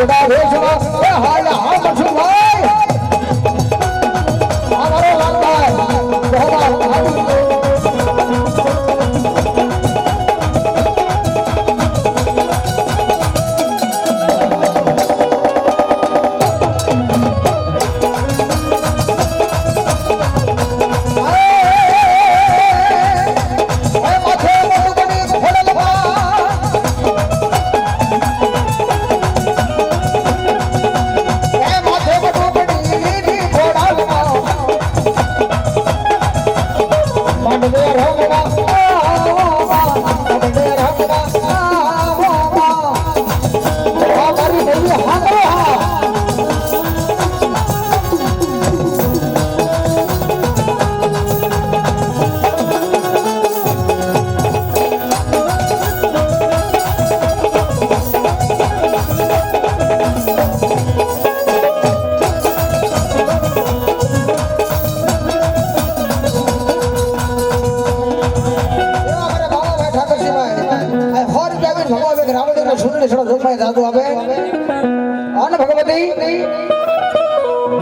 ગોરડા વેચવા એ હાલ હા મઠું ભાઈ અમારો લાલભાઈ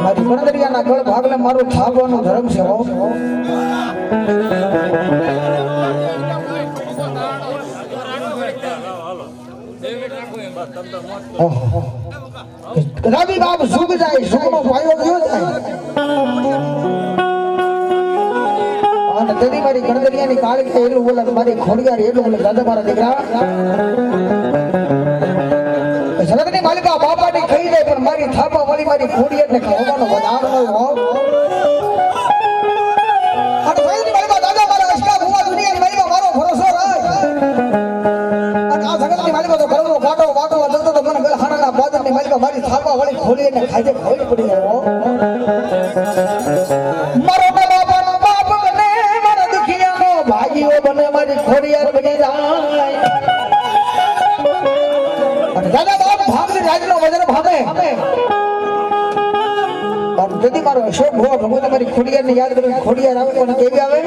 મારી ગણતરીયાના ગળ ભાગલે મારું થાબવાનું ધર્મ છે હો રવિ બાપ સુખ જાય સુખનો પાયો ગયો જાય અને તેની મારી ગણતરીયાની કાળી એટલું બોલે મારી ખોડિયાર એટલું બોલે દાદા મારા દીકરા જગતની માલિકા બાપાની ખાઈ જાય પણ મારી થાપા વાળી મારી ખોડિયારને ખાવાનો વધાર ન હો અને જગતની માલિકા દાદા મારા અષ્ટા ભૂવા દુનિયાની માલિકા મારો ભરોસો રાખ અને આ જગતની માલિકા તો ઘરનો કાટો વાટો જતો તો મને ગલહાણાના બાદરની માલિકા મારી થાપા વાળી ખોડિયારને ખાઈ જાય ખોઈ પડી જાય હો મારો બાપાનો બાપ બને મારા દુખિયાનો ભાગીઓ બને મારી ખોડિયાર બની જાય અને દાદા રાજનો વજન ભાવે અને যদি મારો અશોક ભો ભગવાન તમારી ખોડિયારને યાદ કરી ખોડિયાર આવે પણ કેવી આવે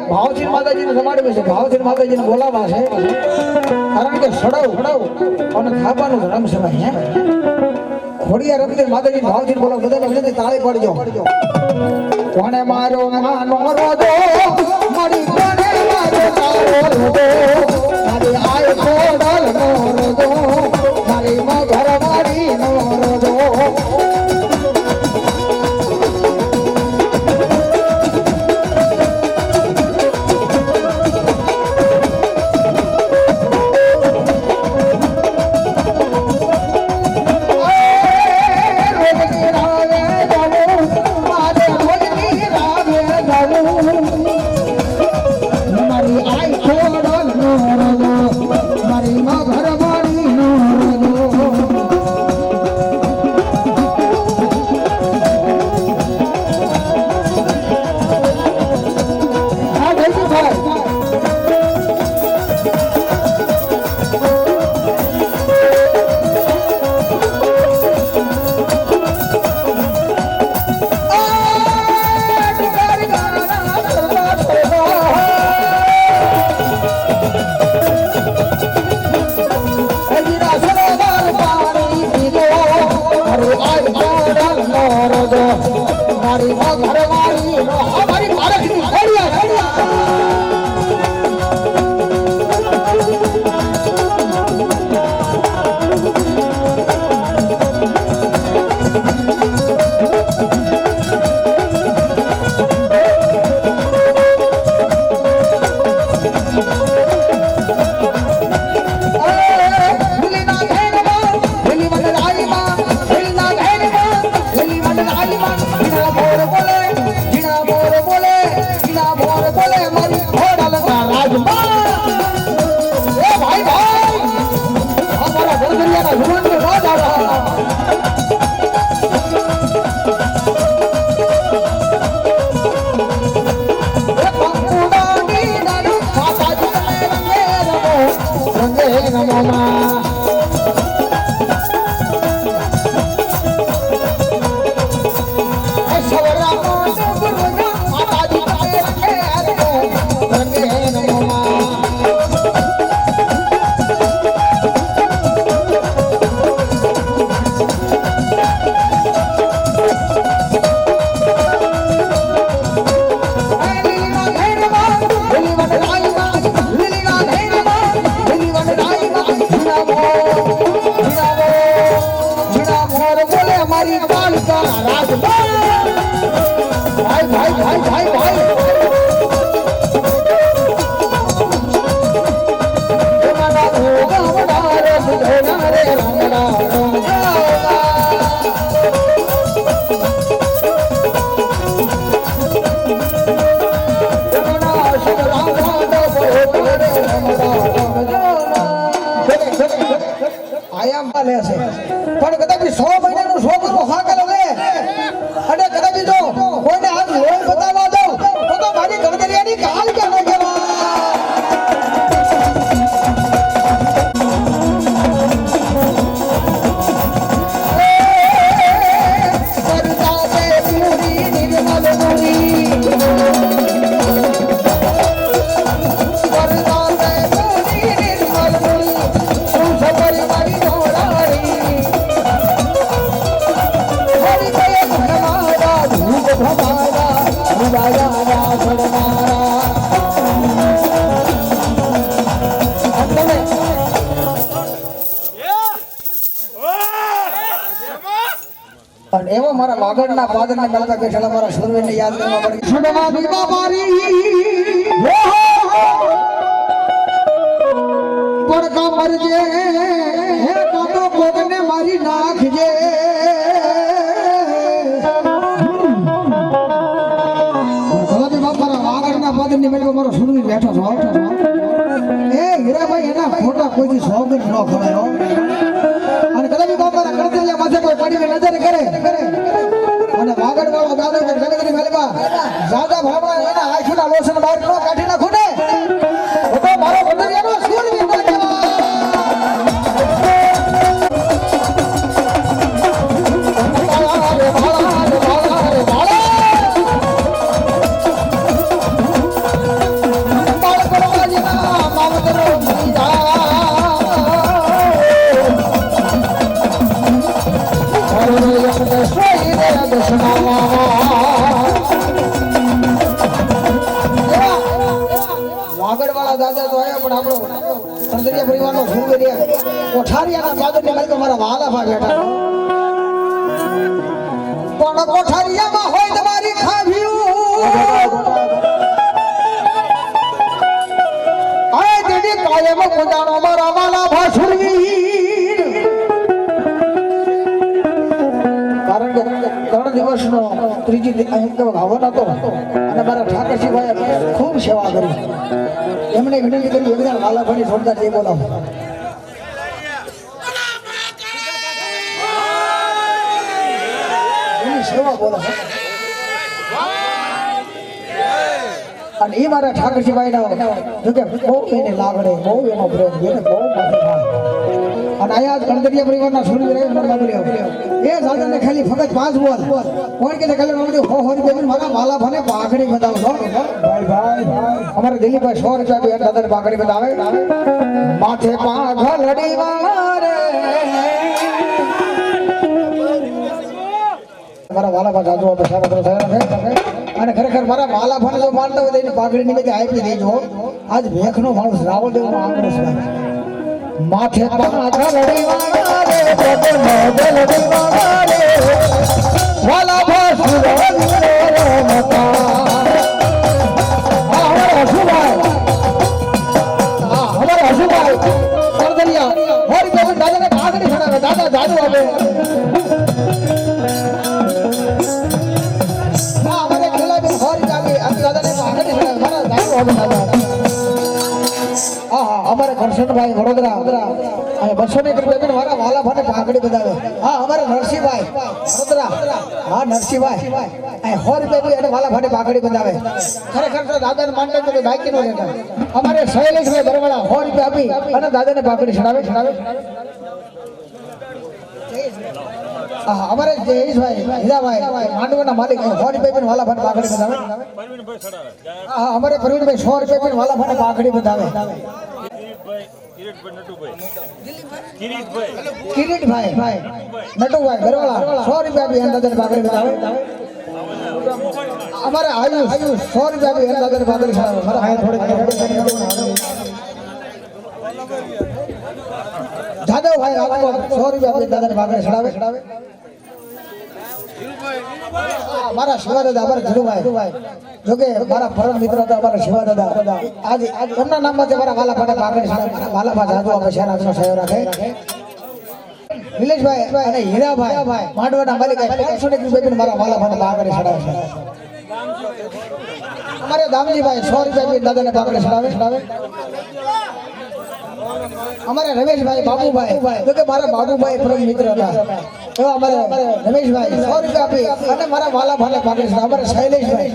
ભાવજી માતાજીને સમાડે છે ભાવજી માતાજીને બોલાવા છે કારણ કે સડાવ અને થાપાનું ધર્મ છે ભાઈ હે ખોડિયાર રમતી માતાજી ભાવજી બોલાવ બધાને વિનંતી તાળી પાડજો કોણે મારો માનો રોજો મારી કોણે મારો તારો રોજો મારી આય ખોડલ નો રોજો મારી મગર મારી નો રોજો આયામમાં લે છે પણ કદાચ 100 મહિનાનું છોકરું હાકલ લે અને કદાચ જો કોઈને આજ લોહી બતાવવા દઉં તો મારી ગણતરીયાની કાલ કે ન કહેવાય અને એવો મારા વાગડના પાદરના મેળા બેઠેલા મારા સુરવીરને યાદ કરવા પડે છોડવા દીવા મારી પડકા મરજે હે કાતો કોગને મારી નાખજે છોડવા બાપ મારા વાગડના પાદરની મેળા મારો સુરવીર બેઠો છો એ હીરાભાઈ એના ખોટા કોઈ સોગન ન ખવાય અને કદાચ બાપાના કળતરિયા માથે કોઈ પડીને નજર કરે અને વાગડ વાળો દાદા કે જગતની મેલમાં જાદા ભાવના એના આંખના લોસન બહાર નો કાઢી નાખો ને તો મારો કળતરિયાનો સૂરવીર ન વાગડવાળા દાદા તો આયા પણ આપણો કળતરિયા પરિવારનો સુરવીર કોઠારિયાના પાદરની મેલ તો મારા વાલાભા બેઠા પણ કોઠારિયામાં હોય તમારી ખાવ્યું આય દેડી કાયમ કોદાનો મારા વાલાભા સુરવીર કારણ કે 3 દિવસનો ત્રીજી હવન હતો અને મારા ઠાકરસિંહભાઈએ ખૂબ સેવા કરી એમણે વિનંતી કરી એકદમ વાલાભાઈ જોરદાર જય બોલાવો એની સેવા બોલાવો અને એ મારા ઠાકરસિંહભાઈના જોકે બહુ એને લાગડે બહુ એનો પ્રેમ એને બહુ માથે થાય અને આયા ગણતરિયા પરિવારના સુરવીર એ દાદાને ખાલી ફક્ત 5 બોલ કોણ કે ખાલી મામડી હો રૂપિયા મારા વાલાભાને પાઘડી બતાવો ભાઈ અમારા દિલીપભાઈ 100 રૂપિયા બી દાદાને પાઘડી બતાવે માથે પાઘલડી વારે મારા વાલાભા જાદુ સારા થયા અને ખરેખર મારા વાલાભાને જો માનતા હોય તો એની પાઘડી નિમિત્તે આપી દેજો આજ ભેખનો માણસ રાવણ દેવનો આંકડો છે માથે પાઘલડી વારે પોતે મોગલડી વારે વાલાભા સુરવીર મતા હમારા હસુભાઈ કરદરિયા હોરી તો દાદાને પાઘડી ખડાવે દાદા જાદુ આપે અમારે ખેલાબી હોરી જાવી આ દાદાને પાઘડી ખડાવે મારા જાદુ આપે દાદા हमारे घरशन भाई वडोदरा અને 201 રૂપિયા મારા વાલાભાને પાઘડી બતાવે હા અમારે નરસિંહભાઈ વડોદરા હા નરસિંહભાઈ આ 100 રૂપિયા એને વાલાભાને પાઘડી બતાવે ખરેખર તો દાદાને માનતા તો બાકી નો લેતા અમારે શૈલેષભાઈ બરવાળા 100 રૂપિયા આપી અને દાદાને પાઘડી ચડાવે हमारे जयेशभाई हीराभाई मांडवाना मालिक 100 रुपये में वाला भाने पाघड़ी बंधावे हाँ हमारे प्रवीण भाई 100 रुपये में वाला भाने पाघड़ी बंधावे किरीट भाई नटू भाई घरवाला 100 रुपया भी अंदाजे पाघड़ी बंधावे हमारे आयुष 100 रुपया भी अंदाजे पाघड़ी चढ़ावे हमारा हाय थोड़े जादव भाई आपको 100 रुपया भी अंदाजे पाघड़ी चढ़ावे हमारा शिवा दादा हमारे धीरूभाई जो के हमारा परम मित्र था हमारा शिवा दादा आज एमना नाम में हमारा वालाभाने पाघड़ी चढ़ावे वालाभा जादू आप शहर आत्मा सहयोग रखे निलेश भाई અને હીરાભાઈ માંડવાના માલિક 500 રૂપિયા મારા વાલાભાને પાઘડી ચડાવે છે हमारे दामजी भाई 100 रुपया भी दादा ने पाघड़ी चढ़ावे અમારે રમેશભાઈ બાબુભાઈ તો કે મારા બાબુભાઈ પરમ મિત્ર હતા એવા અમારે રમેશભાઈ 100 રૂપિયા આપી અને મારા વાલા ભાલે ભાગે છે અમારે શૈલેષભાઈ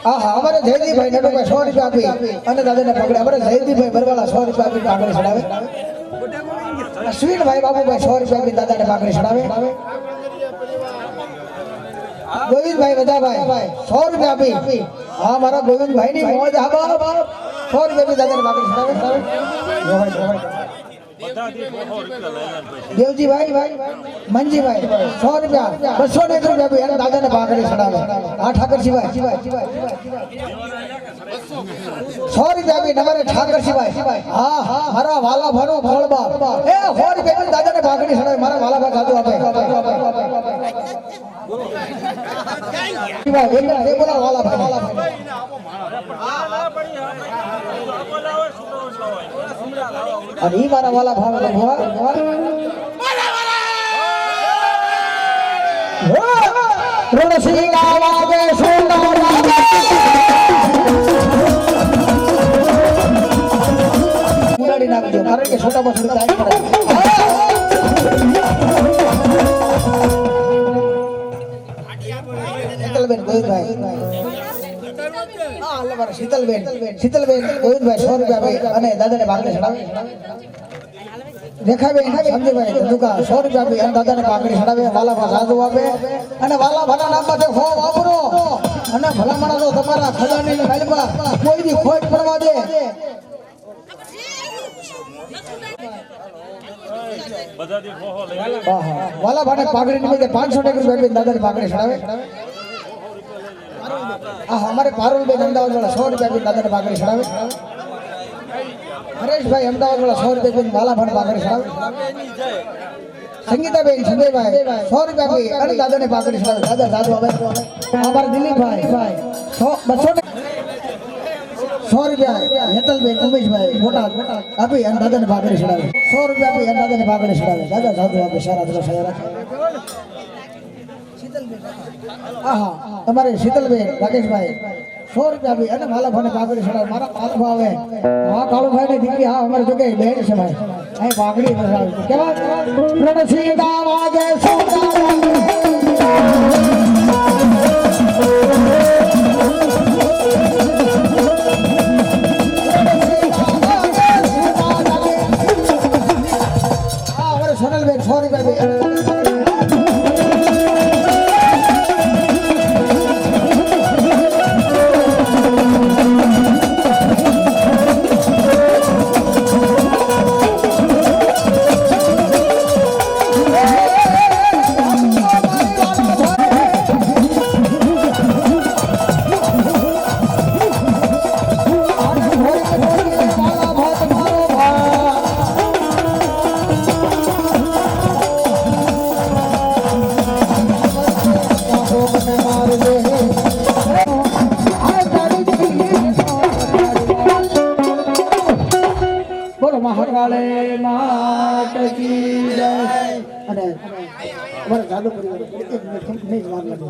હા હા અમારે જયદીપભાઈ નટુભાઈ 100 રૂપિયા આપી અને દાદાને પકડે અમારે જયદીપભાઈ બરવાલા 100 રૂપિયા આપી પાઘડી ચડાવે અશ્વિનભાઈ બાબુભાઈ 100 રૂપિયા આપી દાદાને પાઘડી ચડાવે ગોવિંદભાઈ વદાભાઈ 100 રૂપિયા આપી હા મારા ગોવિંદભાઈ ની મોજ આબા 100 રૂપિયા આપી દાદાને પાઘડી ચડાવે દેવજીભાઈ મંજીભાઈ 100 રૂપિયા 201 રૂપિયા આપી અને દાદાને પાઘડી ચડાવે આ ઠાકરજીભાઈ 100 રૂપિયા આપી નવરે ઠાકરજીભાઈ હા હા મારા વાલા ભાનો ફળબા એ 100 રૂપિયા આપી દાદાને પાઘડી ચડાવે મારા વાલા ભા સાધુ આપે બોલા વાલા ભાઈ અને ઈ મારા વાલા ભાવ ઉડાડી નાખજો કારણ કે છોટામાં છોટા શીતલબેન ગોવિંદભાઈ શીતલબેન ગોવિંદભાઈ 100 રૂપિયા અને દાદાને પાઘડી ચડાવે રેખાબેન સમજીભાઈ ધંધુકા 100 રૂપિયા આપી અને દાદાને પાઘડી ચડાવે વાલાભા સાધુ આપે અને વાલાભાના નામ માટે હો વાપરો અને ભલામણા તો તમારા ખજાની ગાડીમાં કોઈ દી ખોટ પડવા દે વાલાભાને પાઘડી નિમિત્તે 500 રૂપિયા આપી દાદાને પાઘડી ચડાવે हमारे पारुलबेन अमदावाद वाला 100 रुपया भी दादा ने पाघड़ी चढ़ावे हरेश भाई अमदावाद वाला 100 रुपया भी वाला भान पाघड़ी चढ़ावे संगीता बेन संजय भाई 100 रुपया भी अरे दादा ने पाघड़ी चढ़ावे दादा साधु आवे हमारे दिलीप भाई 200 रुपया हेतल बेन उमेश भाई मोटा अभी अन दादा ने पाघड़ी चढ़ावे 100 रुपया भी अन दादा ने पाघड़ी चढ़ावे दादा साधु आवे सारा दिलो सारा તમારે શીતલબેન રાકેશભાઈ 100 રૂપિયા આપી અને માલા ભાને પાઘડી ચડાવે મારા પાલ ભાવે હા કાળુભાઈ ની દીકરી હા અમારે જો કે બેન છે ભાઈ અહીં પાઘડી ચડાવે કેવા રણસીદા વાગે સોનલબેન 100 રૂપિયા महाकाले मात की जय अरे हमारे जादू परिवार नहीं मान लगे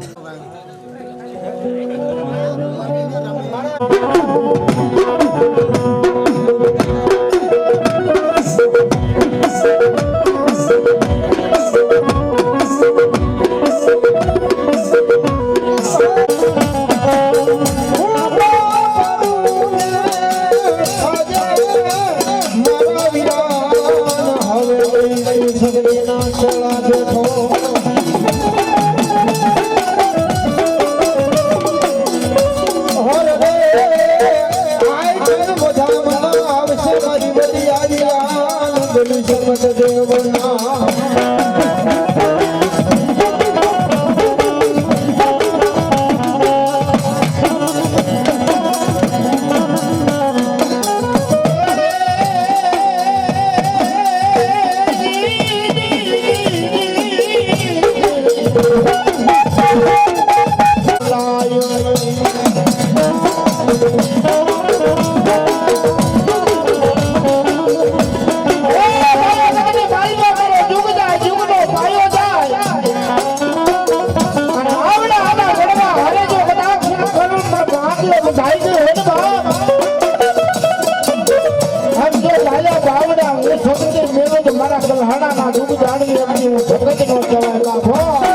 સમજો લાયા બાવડા હું સમજે મેરો તો મારા કલહાણાના ડૂબ જાણી એમની હું જગતનો કહેવાય લાભો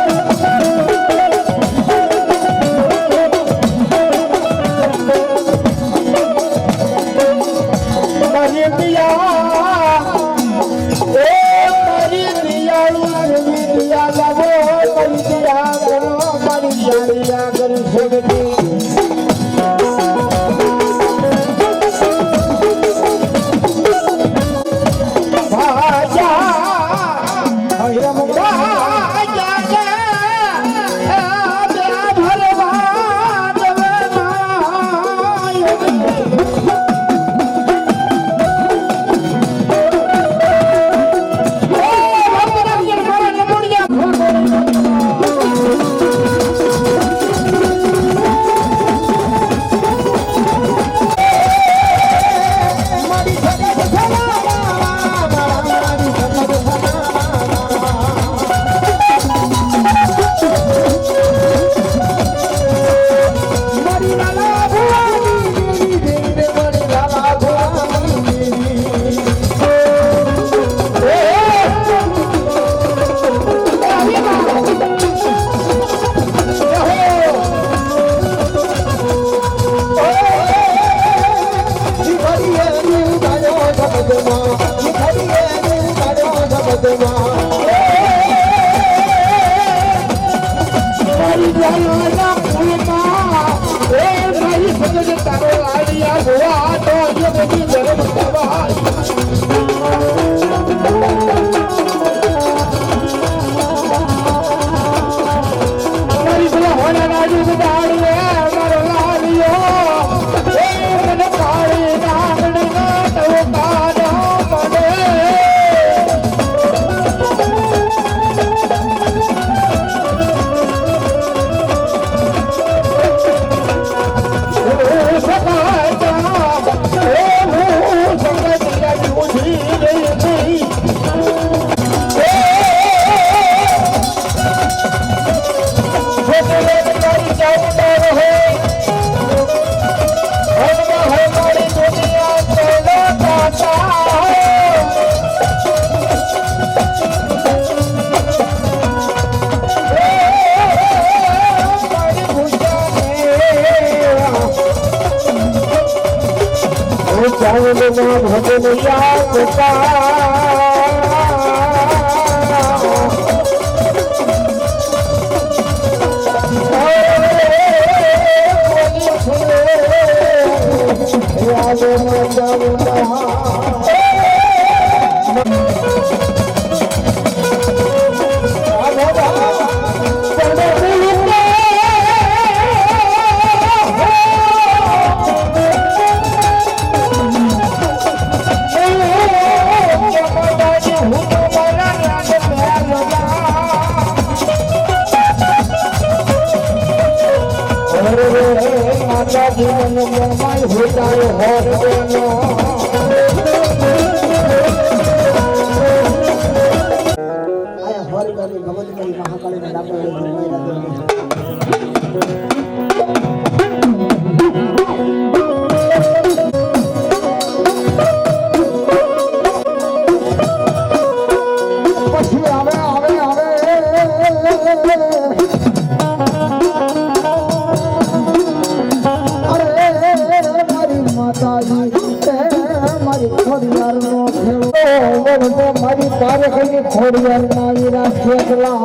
મારી તારે કઈ ખોડિયાર નાવી રાખેલા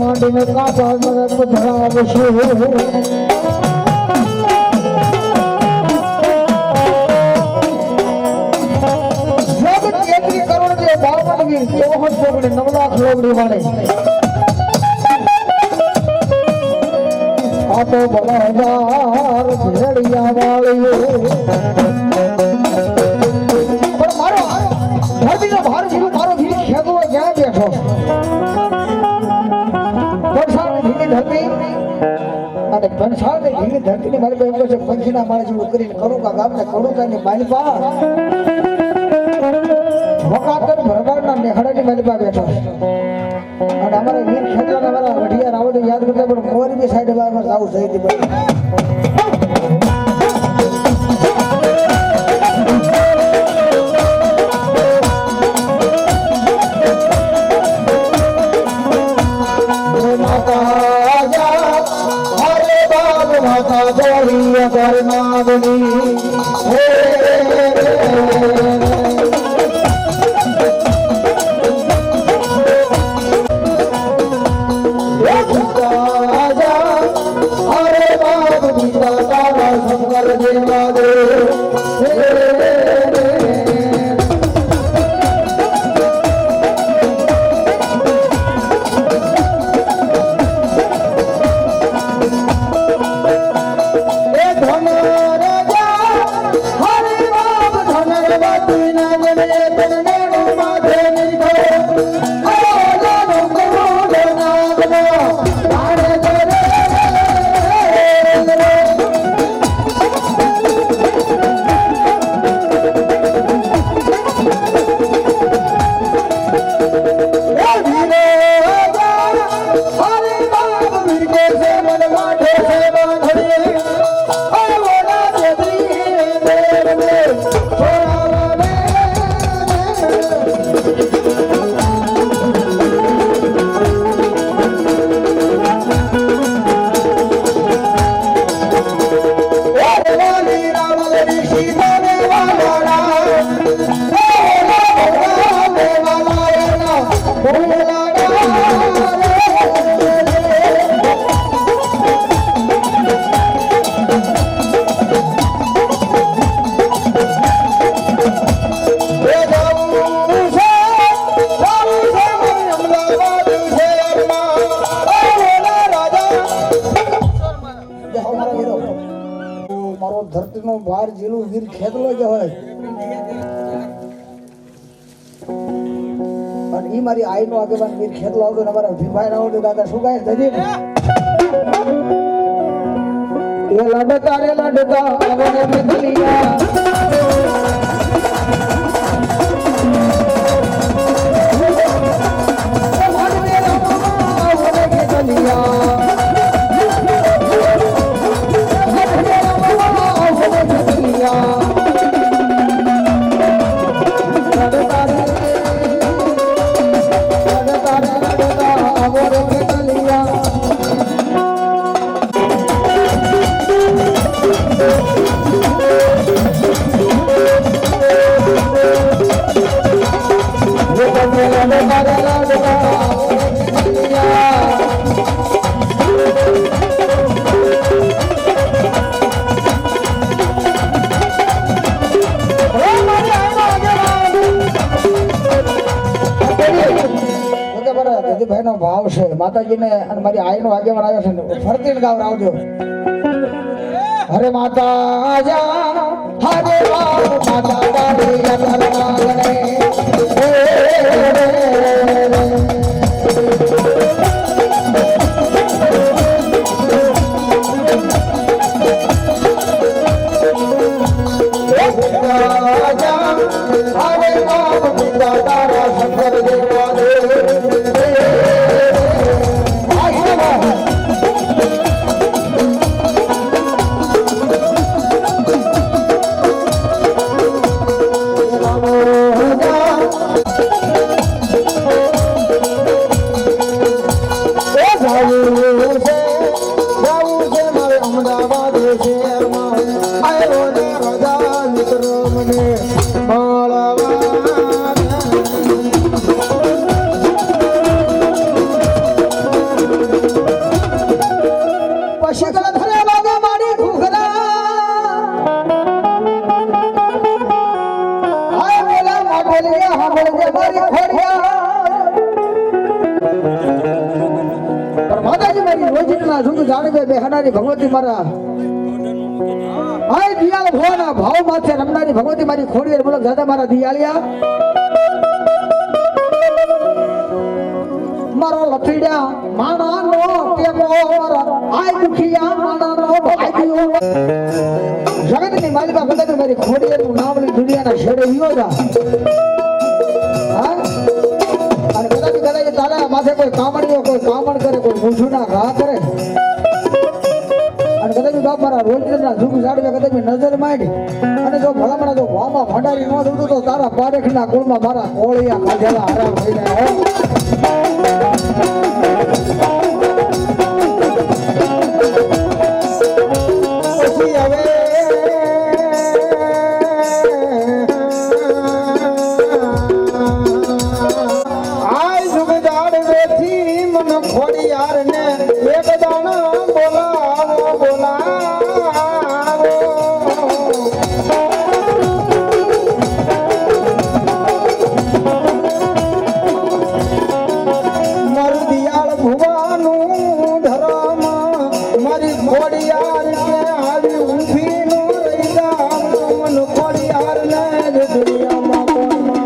માંડીને કાપા મને પધરાવશું લોબડી વાળે આ તો બલાદાર ભેડિયા વાળી પણ મારો ધરતીનો ભાર જીવ મારો વીર ખેદો ક્યાં બેઠો પંસાળની ધીની ધરતી અને પંસાળની ધીની ધરતીની મારી પાસે છે પંખીના માળે જેવું કરીને કડુકા ગામને કડુકાની બાલપા વકાતર ભરવાડના નેહડાની માલિકા બેઠો અને અમારા વીર ખેતરાના અમારા વઢિયા રાવણ યાદ કરતા પણ મોરબી સાઈડ માં આવું થઈ હતી ભાઈ ધરતીનો ભાર જેલું વીર ખેતલો જ હોય અને ઈ મારી આઈનો આગેવાન વીર ખેતલો આવતો ને અમારા ભીભાઈ રાવણ દાદા શું ગાય ધજી એ લડતા રે લડતા આવને મેઘલિયા ભાઈ નો ભાવ છે માતાજીને અને મારી આઈ નો આગેવાન આવ્યો છે ફરતી ગાવ આવજો હરે માતા જા હરે માતા તારી યાત્રા ભગવતી મારા હાય દિયાળ ભોના ભાવ માથે રમનારી ભગવતી મારી ખોડિયાર બોલો દાદા મારા દિયાળિયા મારો લથીડ્યા માણાનો ટેકો મારા આય દુખિયા માણાનો ભાગ્યો જગતની માલિકા ભગવતી મારી ખોડિયાર નું નામ લઈ દુનિયાના છેડે વિયો જા હા કદાચ તારા માથે કોઈ કામણીઓ કોઈ કામણ કરે કોઈ મૂછુના ઘા કરે અને કદાચ બાપ મારા રોજના જુગ જાડવે કદાચ નજર માંડી અને જો ભલામણા જો વામા ભંડારી ન દઉં તો તારા પારેખના કુળમાં મારા કોળિયા ખાધેલા આરામ થઈ જાય પછી હવે આય જુગ જાડવેથી મન ખોડિયાર ને એક દાણા બોલાવો બોલાવો મારું દિયાળ ભુવાનું ધરમ મારી ખોડિયાર કે આવી ઊભી નો રહી જામ મન ખોડિયાર ને દુનિયામાં કોણ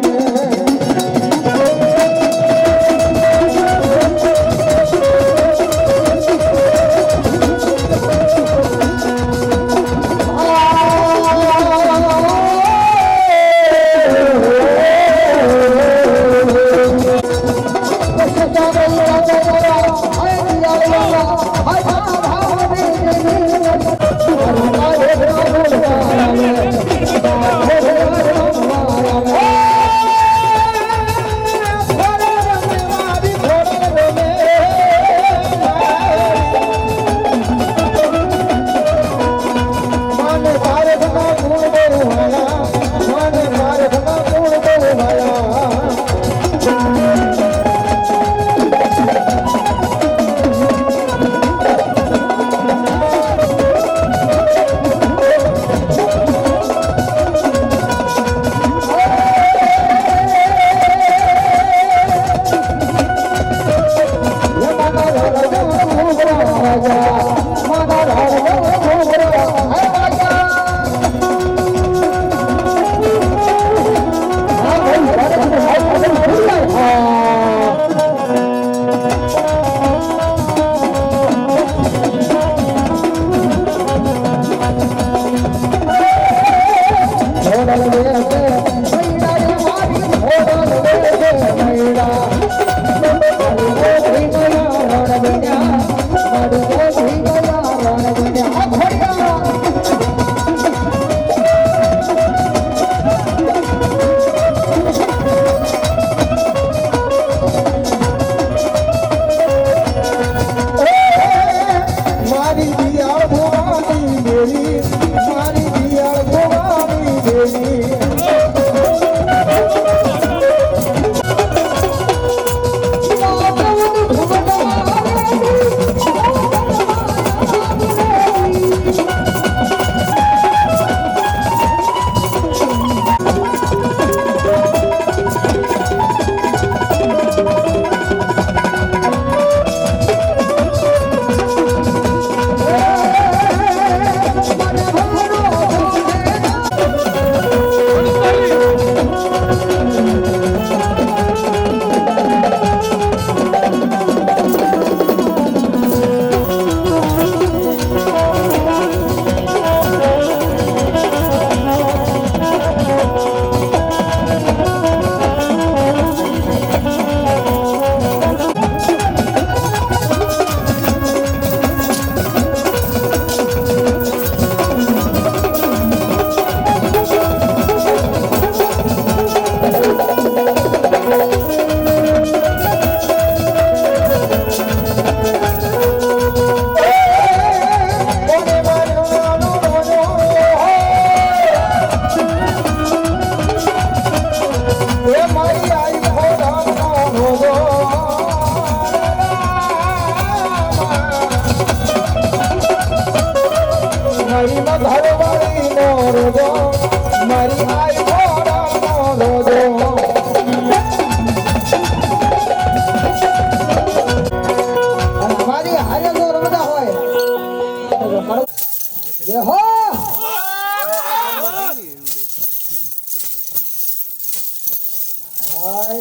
માને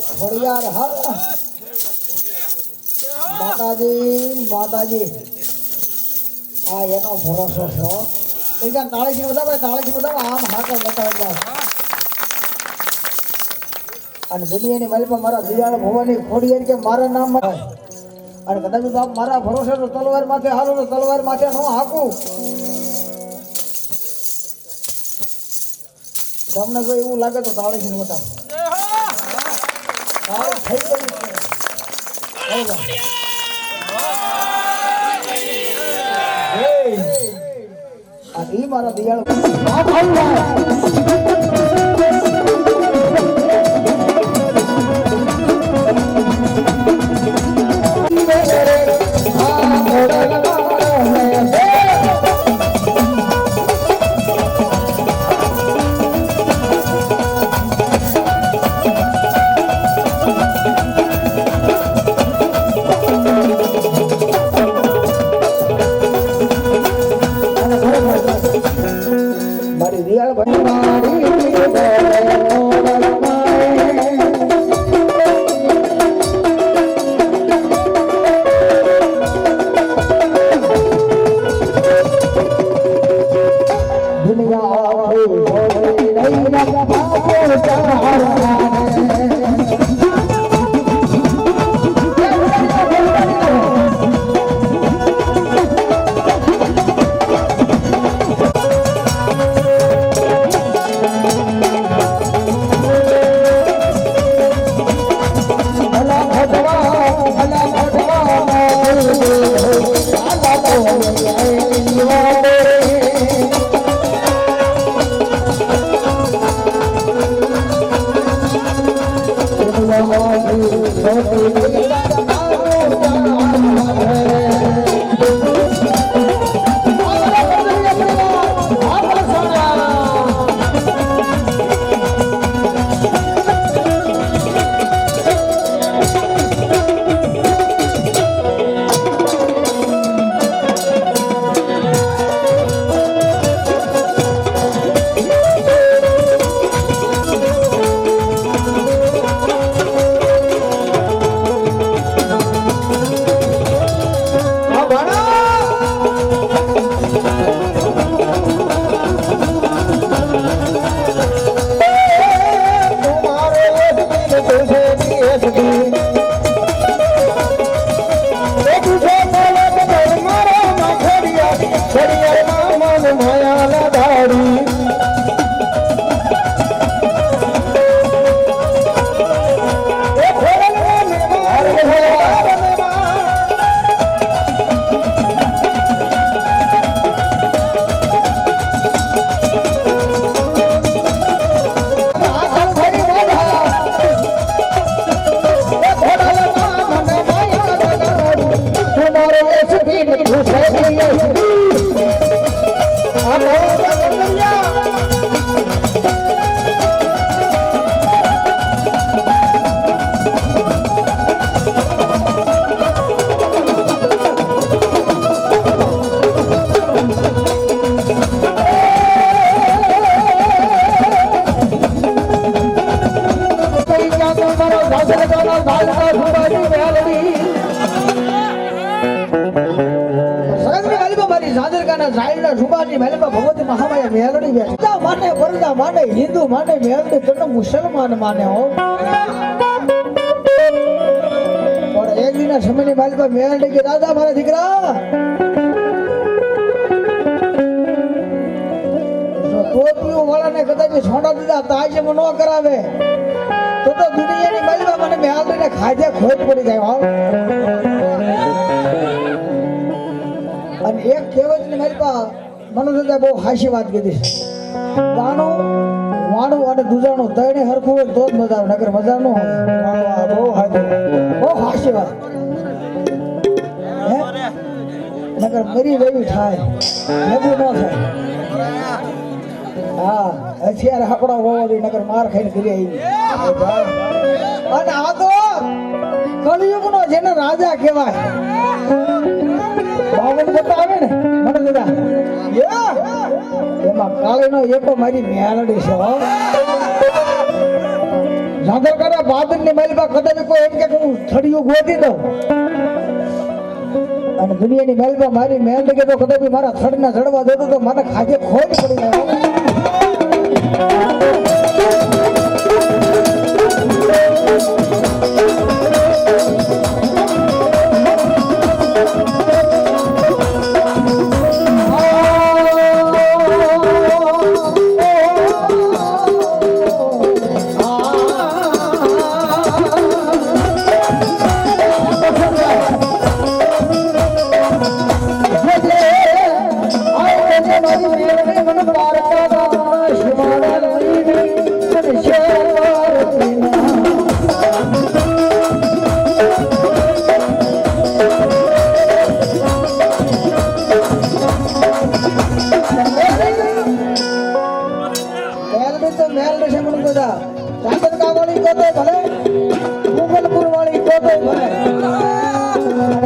ખોડિયાર હા માતાજી આ એનો ભરોસો છો એકદમ તાળીથી બતાવે આમ હાથ બતાવે અને દુનિયાની માલિકમાં મારા દિયાળ ભવાની ખોડિયાર કે મારા નામમાં અને કદાચ બાપ મારા ભરોસે તો તલવાર માથે હાલો તો તલવાર માથે નો હાકું. તમને જો એવું લાગે તો તાળીથી બતાવો. તાળી થઈ ગઈ છે. બરાબર. આ ઈ મારા દિયાળ મારી દિયાળ ભગવતી મહામાયા મેલડી બેઠા માને વરદા માને હિન્દુ માને મેલડી તને મુસલમાન માને હો પણ એક દિના સમયની બાલિકા મેલડી કે દાદા મારા દીકરા ટોપીઓ વાળાને કદાચ છોડા દીધા તાજમ ન કરાવે તો દુનિયાની બાલિકા મને મેલડીને ખાધે ખોટ પડી જાય હો અને એક કહેવત ની માલિકા મનુષ્ય બહુ હાશી વાત કીધી વાણું અને દુજાણું તણે હરખું હોય તો જ મજા આવે નકર મજા ન આવે બહુ હાશી વાત નકર મરી ગયું થાય એવું ન થાય હા હથિયાર હાકડા હોવા દે નકર માર ખાઈને કરી આવી અને આ તો કળિયુગનો જેને રાજા કહેવાય બાવન બતાવે ને મને દાદા એમાં કાળીનો એકો મારી મેલડી છે હો ઝાંઝરકારા બાદરની માલિકા કદાચ કોઈ એમ કે હું થડિયું ગોતી દઉં અને દુનિયાની માલિકા મારી મેલડી કે તો કદાચ મારા થડના જડવા દેતો તો મને ખાજે ખોજ પડી જાય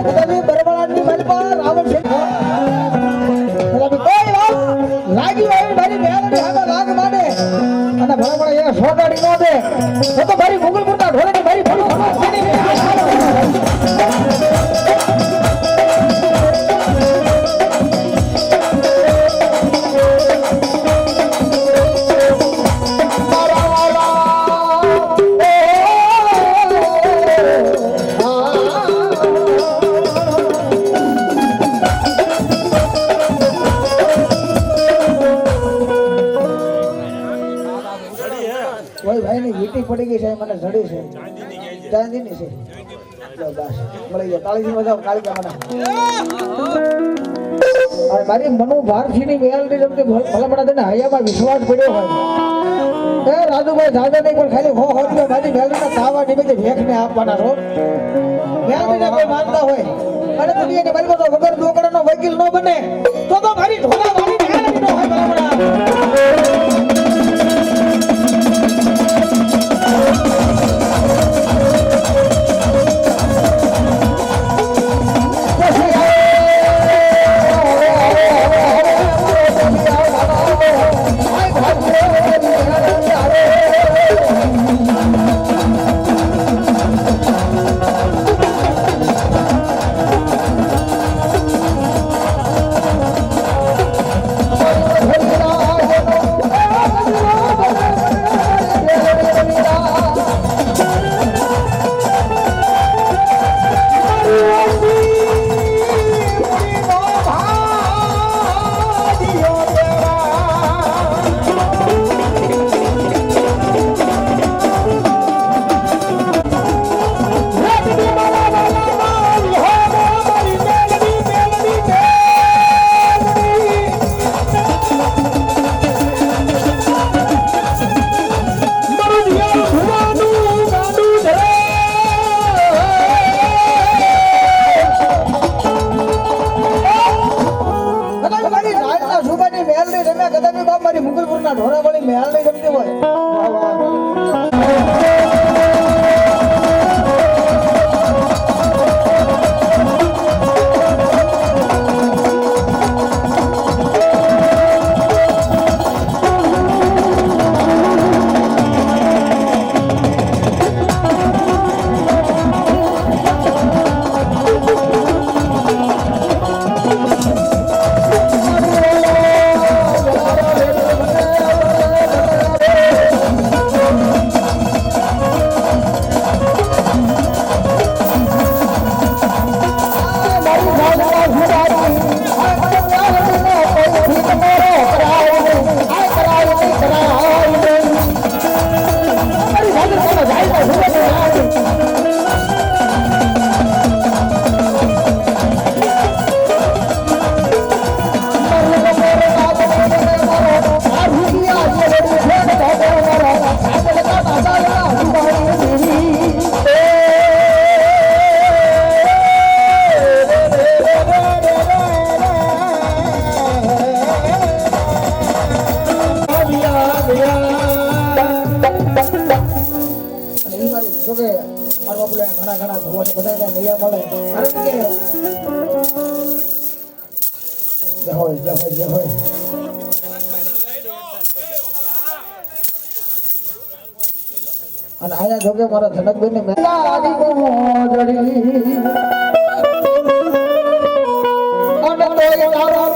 કદાચ બરબળાની મલમાં રાવણ છે કદાચ કોઈ વાત લાગી હોય મારી મેલડી આગળ લાગ માને અને બરબળા એ સોગાડી નો દે તો મારી મુગલપુરના ઢોળાની મારી ભલું કોઈ ભાઈની વીટી પડી ગઈ છે મને જડી છે ચાંદીની છે લો બસ મળી જાય કાળીજી બજાવ કાળીકા મને અને મારી મનુ ભારતીની મેલડી રમતી ભલામણા તેને હૈયામાં વિશ્વાસ પડ્યો હોય એ રાજુભાઈ દાદા નહીં પણ ખાલી હો રૂપિયા મારી મેલડીના તાવા નિમિત્તે ભેખને આપવાના છો મેલડીને કોઈ માનતા હોય અને તમે એની મારી પાસે વગર દોકડાનો વકીલ ન બને તો મારી ઢોલા મારી મેલડી નો હોય ભલામણા મુગલપુરના ઢોરા વાળી મેલ નહીં રમતી હોય ઘણા ભગવાન બધાને નૈયા મળે કારણ કે જય હોય જય હોય જય હોય અને આયા જોકે મારા ધનકભાઈ ને મેલાડી મોજડી અને તોય તારા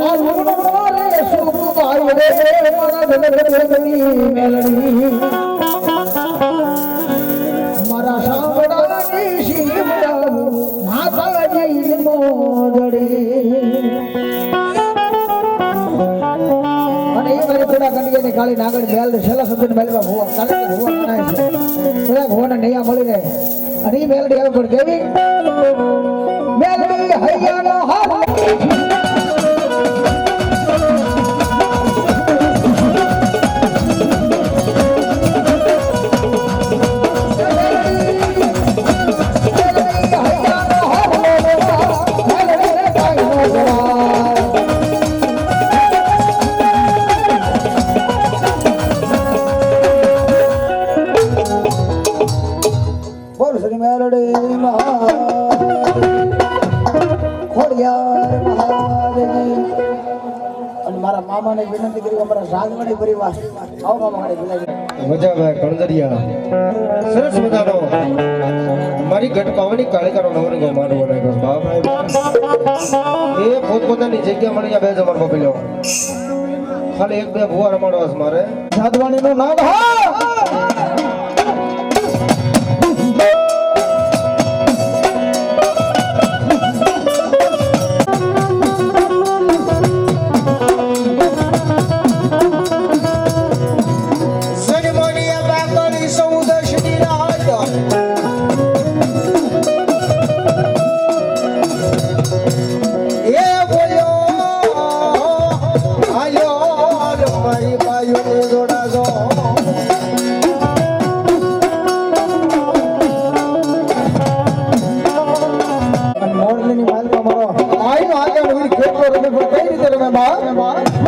આ મુંડો રે સુખ આવ્યો રે મારા ધનકભાઈ મેલડી મારા સાંભળાની શિવડા માતાજી મોજડી અને એ મારી થોડા કંડિયાની કાળી નાગર બેલ છેલ્લા સુધી મેલવા ભુવા કારણ કે ભુવા ગણાય છે બધા ભુવાને નૈયા મળી રહે અને એ મેલડી આવે પણ કેવી મેલડી હૈયાનો હાથ મેલડી ખોડિયાર મહાદેવની. અને મારા મામાને વિનંતી કરી અમારા રાગમણી પરિવાર આવો મામા ઘરે બોલાવી. મજામાં કણદરિયા સરસ મજાનો મારી ગઢ પાવાની કાળીકારો નવરંગો મારો બનાવ્યો બાપ એ પોતપોતાની જગ્યા મળી બે જમર બપલ્યો ખાલી એક બે ભુવા રમાડવા છે મારે સાધવાણીનું નામ હા મોરલીની માલમાં મારો આઈનો આગળ વીર કેટલો રમે પણ કઈ રીતે રમે બા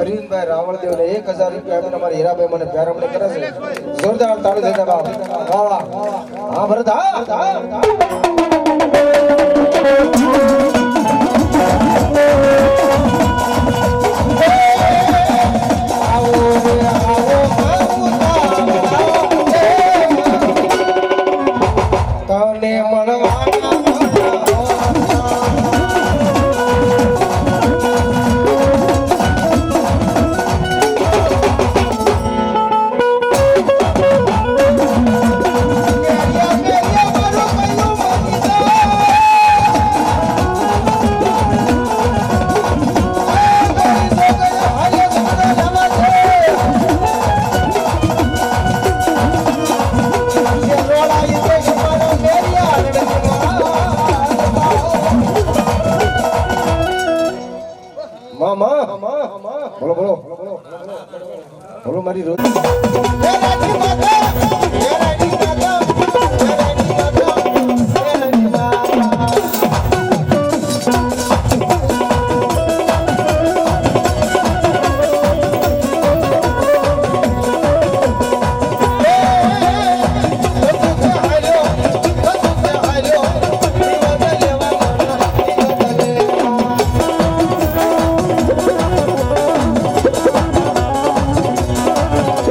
અરવિંદભાઈ રાવળદેવ ને 1000 રૂપિયા આપીને અમારી હીરાભાઈ મને પ્યારમણી કરે છે જોરદાર તાળી દેતા બાપ વાહ વાહ હા ભરત હા તને મળવાના બોલો બોલો બોલો મારી રોજ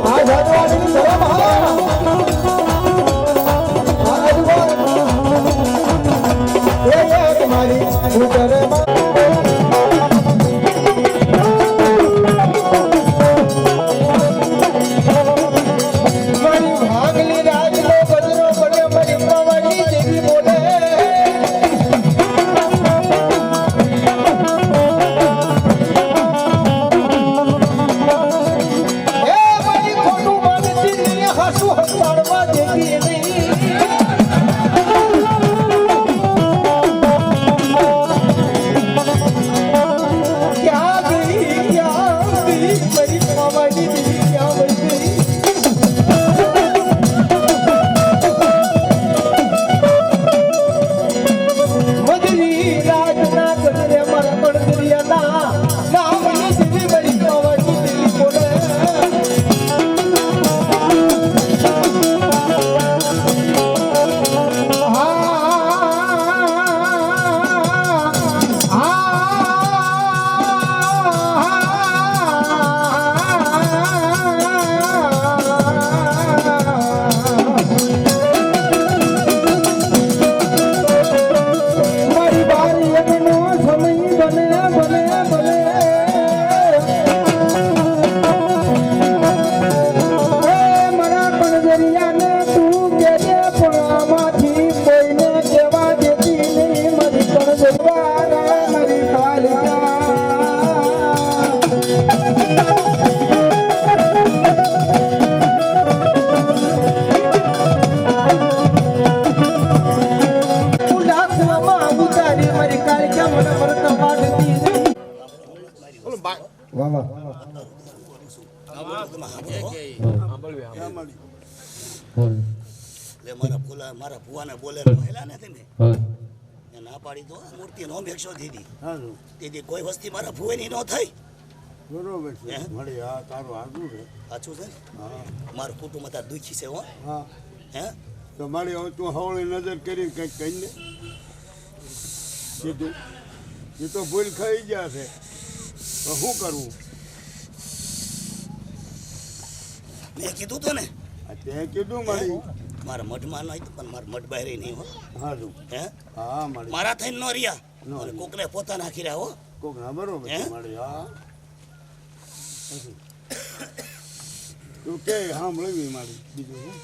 આ જાદુ પાછું હંતાડવા દેતી નહીં ક્યાં ગઈ મારી પાવાની દીદી ક્યાં વહી ગઈ મજરી રાજના ગજરે મારા પડદરિયાના નામની દીદી મારી પાવાની દીદી બોલે મારી બારી એમનો સમય બને મારા પડદરિયાને તું કેજે પણ આમાંથી કોઈને કહેવા દેતી નહીં મારી પડદરિયા મારી કાલિકા ઉડાસમાં ઉતારી મારી કાલિકા મને મરત વાડતી વાહ વાહ લે મારા ભુવાને બોલે મહિલા ને તમે ના પાડી તો મૂર્તિ નો ભેક્ષો દીધી દીદી કોઈ વસ્તી મારા ભુવાની નો થઈ બરોબર છે મળી હા તારું આગું છે સાચું છે મારું કુટુંબ અત્યારે દુઃખી છે હો હા હે તો મારી હવે તું હવળી નજર કરીને કંઈક કહીને કીધું એ તો ભૂલ ખાઈ ગયા છે તો શું કરવું મેં કીધું તો ને આ તે કીધું મારી મારા મઢમાં નહીં પણ મારા મઢ બહાર નહીં હો હારું હે હા મારી મારા થઈને નો રહ્યા અને કોકને પોતા નાખી રહ્યા હો કોક ના બરોબર છે હે? મારી હા તું કે સાંભળવી મારી બીજું શું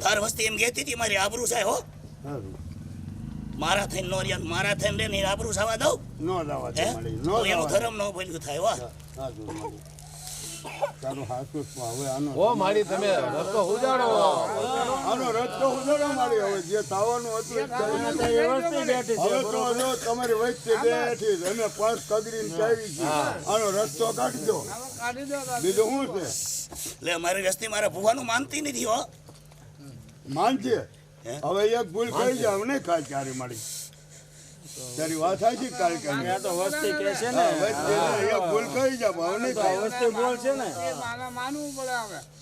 તાર વસ્તી એમ કહેતી હતી મારી આબરૂ સાહેબ હો સારું મારા થઈને નો રહ્યા મારા થઈને રે આબરૂ સાવા દઉં નો દાવા હે છે મારી તો નો એનું દાવા ધર્મ ન ભૂલ્યું થાય હો સારું મારી તારું હાથું હવે આનો ઓ મારી તમે રસ્તો ઉજાડો આનો રસ્તો ઉજાડો મારી હવે જે થવાનું હતું એ થયું. હવે તો જો તમારી વચ્ચે બેઠી છે. અમે પર્સ કગરીને ચાવી છે આનો રસ્તો કાઢી દો બીજું શું છે લે મારી વસ્તી મારા ભુવાનું માનતી નથી હો માનજે હે? હવે એક ભૂલ કરી જાવ ને કાલ ચારી મારી તારી વાત થાય છે કાલ કાલ તો વસ્તી કે છે ને એક ભૂલ કરી જાવ હવે નહીં થાય. વસ્તી બોલ છે ને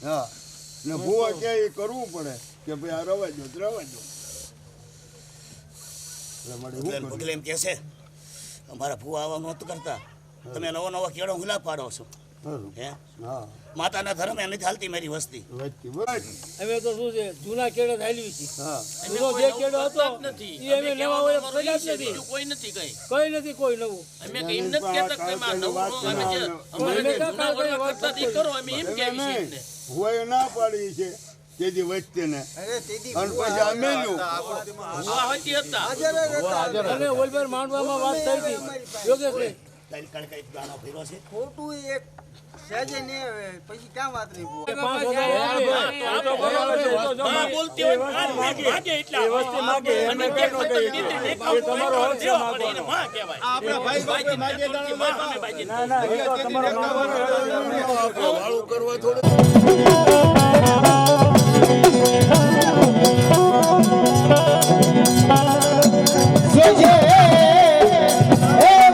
હા ને ભૂવા કે એ કરવું પડે કે ભાઈ આ રવા દો તો રવા દો એટલે મારી શું એટલે કરવું? એટલે એમ કહે છે અમારા ભુવા આવા નહોતું કરતા તમે નવો નવો કેળો હુલા પાડો છો સારું. હે હા માતાના ધર્મે નથી હાલતી મારી વસ્તી વચ્ચે બસ. અમે તો શું છે જૂના કેળો થાલી છે હા જૂનો જે કેળો હતો એ અમે નવા હોય કદાચ નથી કોઈ નથી કઈ કઈ નથી કોઈ નવું અમે કઈ એમ નથી કહેતા કે એમાં નવું નો અમે જે અમારે જે જૂના વડવા કરતા તે કરો અમે એમ કહેવી છે એમને ભૂવાએ ના પાડી છે તેજી વચ્ચે ને અને પછી આ મેલ્યું ભુવા હતી હતા અને ઓલબર માંડવામાં વાત થઈ હતી યોગેશ તારી કાળ કઈ ગાનો ફેરો છે ખોટું એક સહેજે ને પછી ક્યાં વાત રહી બહુ? 5000 હા બોલતી હોય આ માગે એટલા એ વસ્તી માગે અને કે ખતમ દીધી ને કામ તમારો હક છે માગવાનો માં કહેવાય આપણા ભાઈ બાકી માગે દાણા માં ના ના એ તો તમારો વાળું કરવા થોડું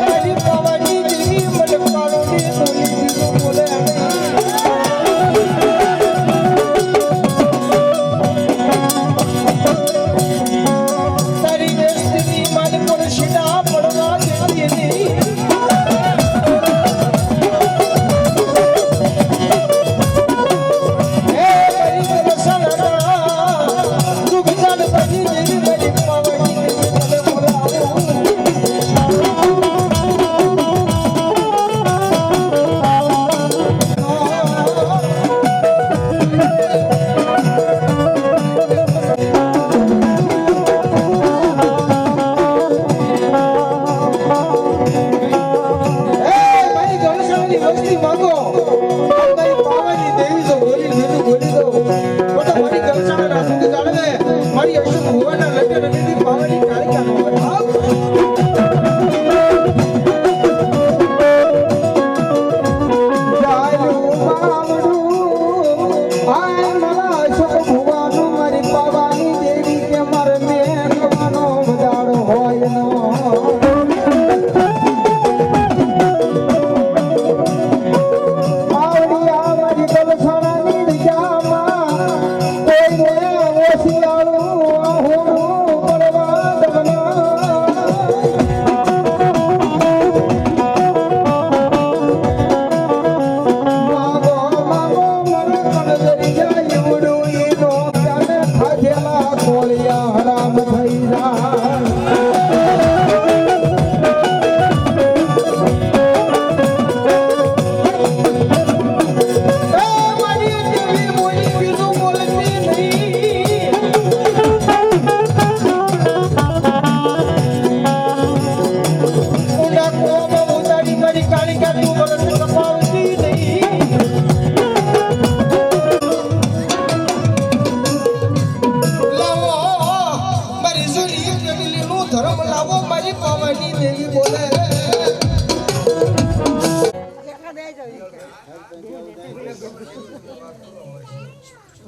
મારી પાવાની દીદી મને કાળોની બોલી દીધું બોલે તારી વેસ્તી મારી પર સીધા પડવા દેતી નહીં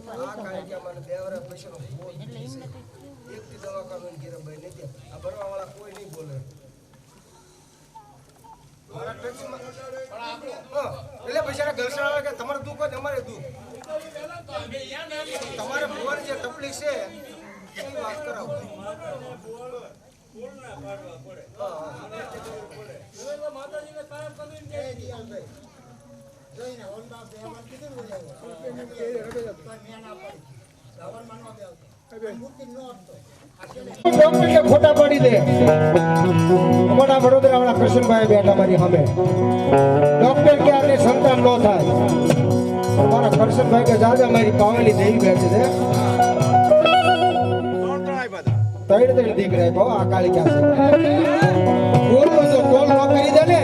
આ કાળિયા મને દેવરા પૈસાનો ફોન એકથી દવાખાનું ગીરે ભાઈ નથી આ ભરવા વાળા કોઈ નહીં બોલે મારા ટેક્સીમાં એટલે પૈસા ઘરસાળા કે તમારે દુઃખ હોય અમારે દુઃખ તમારે ભુવન જે તકલીફ છે એની વાત કરાવો ખોટા પાડી દે અમારા વડોદરા વાળા કૃષ્ણભાઈ બેઠા મારી સામે ડોક્ટર કે આને સંતાન ન થાય અમારા કૃષ્ણભાઈ કે જાજા મારી પાવેલી દેવી બેઠી છે ત્રણ દીકરા ભાવ આ કાળી ક્યાં છે બોલો જો ટોલ ન કરી દે ને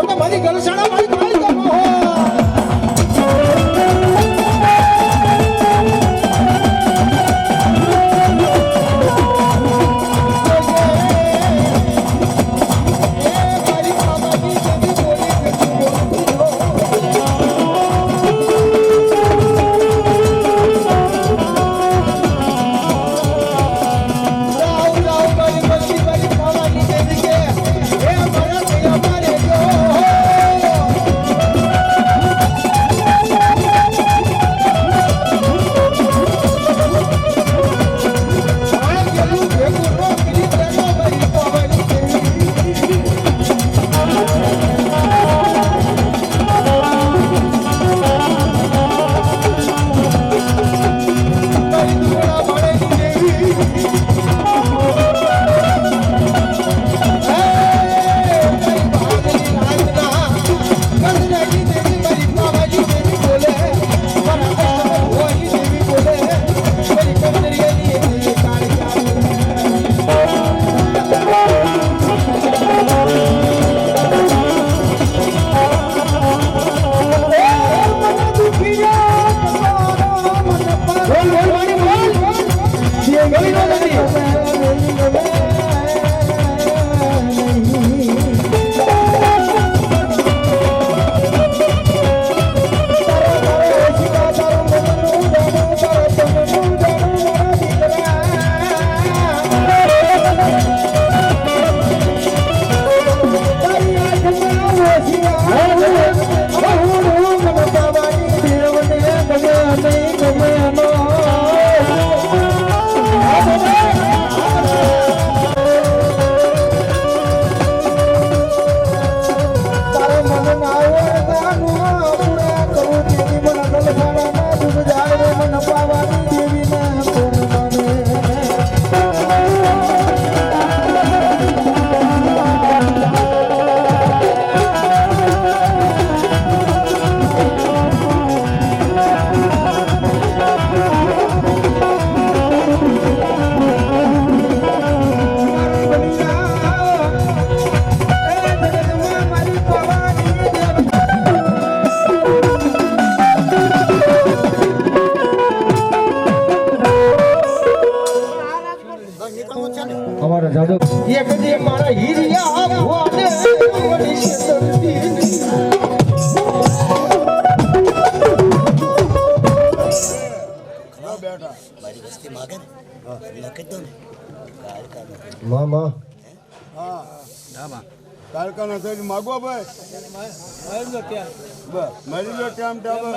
તો મારી ગલસાણા મારી કાળી તો અમારા જાદવ એક દે મારા હીરિયા ભોને વળી શેતરતી મારી વસ્તી માગે ને લખી દો ને કાળકાનો મામા તારકાનો થઈ માગવા ભાઈ મારી લો ટાઈમ ટાબર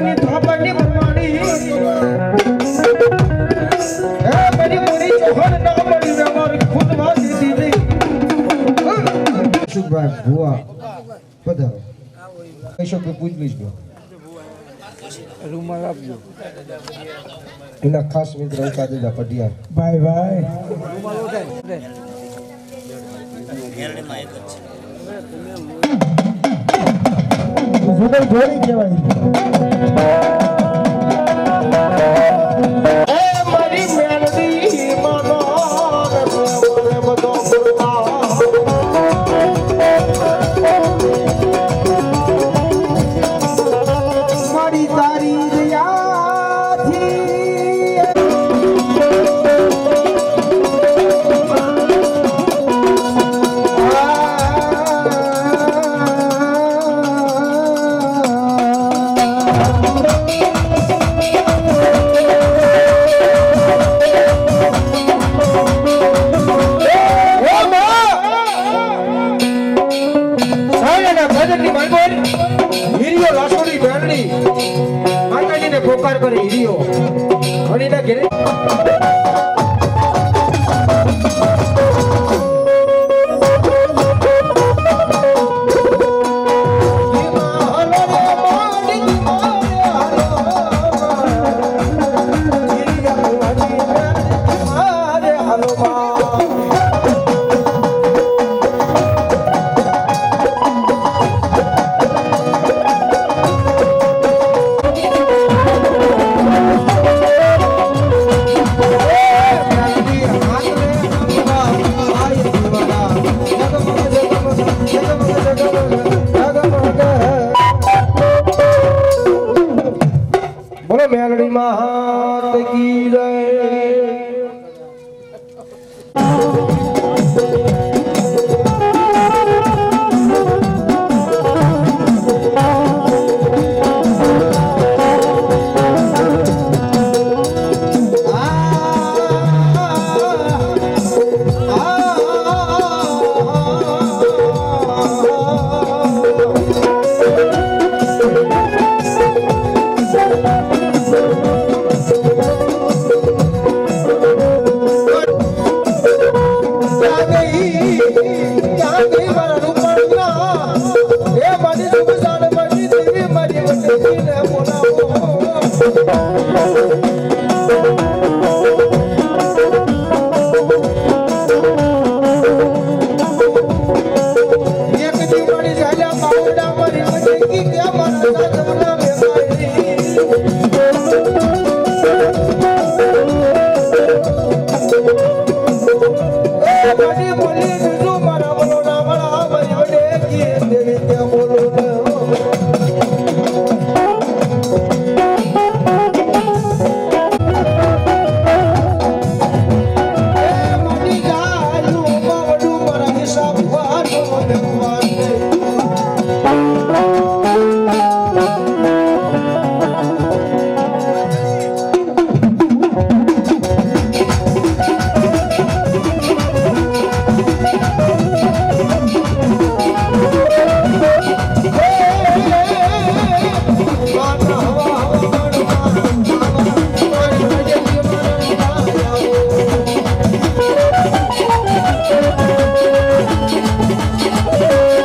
ની થાપણની પરમાણી એ મારી મોરી ચોહન ના પડી મે મારી ખુદ વાત દીધી સુભાઈ ભુવા પધારો કઈશો કે પૂછ લઈશ રૂમાલ આપજો એના ખાસ મિત્ર ઉકાદેલા પટિયા બાય બાય મેરડીમાં એક જ છે સુગર જોડી કહેવાય એ મારી મેલડી માનો મને બધો કરતા મારી તારી દયાથી પોકાર કરે હીરિયો હણીના ઘેરે બોલો મેલડી માત કી જય Oh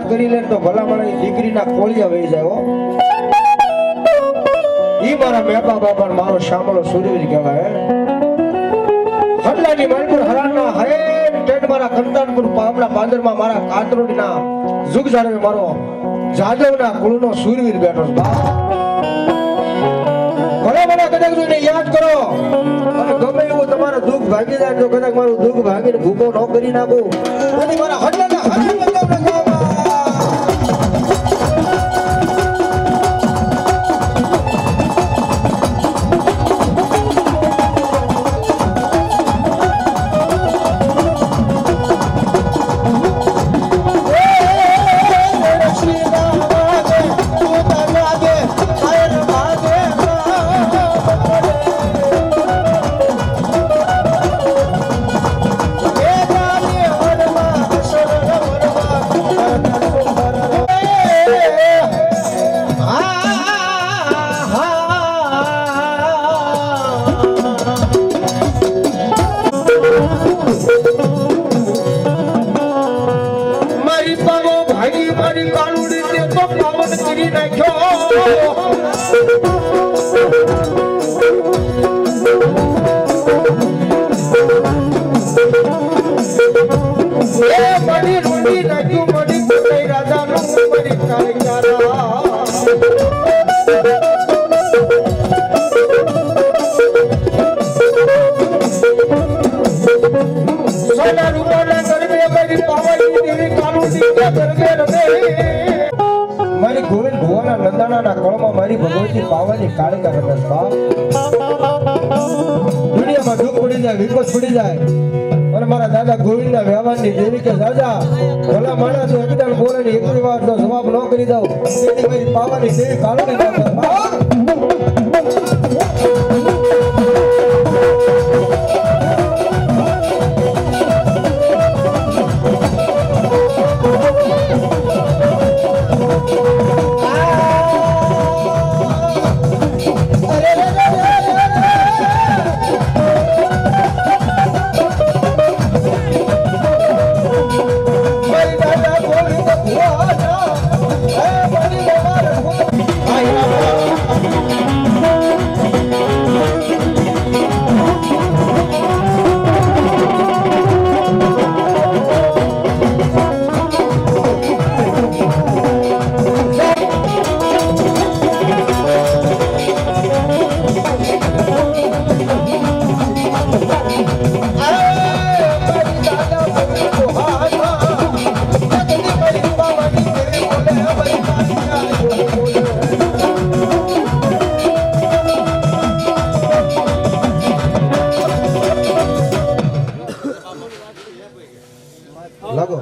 કરી લે તો ભલા મળે દીકરીના કોળિયા વહી જાય હો. ઈ મારા મેપા બાપા મારો શામળો સૂર્યવીર કહેવાય. હડલાની મણપુર હરાના હે ટેટ મારા કંતાનપુર પામડા પાંદરમાં મારા કાતરોડીના જુગ જાળવે મારો જાદવના કુળનો સૂરવીર બેઠો છે બાપ. ભલે મને કદાચ જોઈને યાદ કરો અને ગમે એવું તમારું દુઃખ ભાગી જાય તો કદાચ મારું દુઃખ ભાગીને ભૂકો ન કરી નાખું તેથી મારા હડલાના મારી ગોવિંદ ભુવાના નંદાણાના કળમાં મારી ભગવતી પાવાની કાળિકા રમેશ બાપ. દુનિયામાં દુઃખ પડી જાય વિપત પડી જાય અને મારા દાદા ગોવિંદના વ્યવહારની દેવી કે રાજા ભલા માણસ એકદમ બોલે ને એક વાર તો જવાબ ન કરી દઉં તેથી મારી પાવાની દેવી કાળોની રમેશ બાપ. લાગો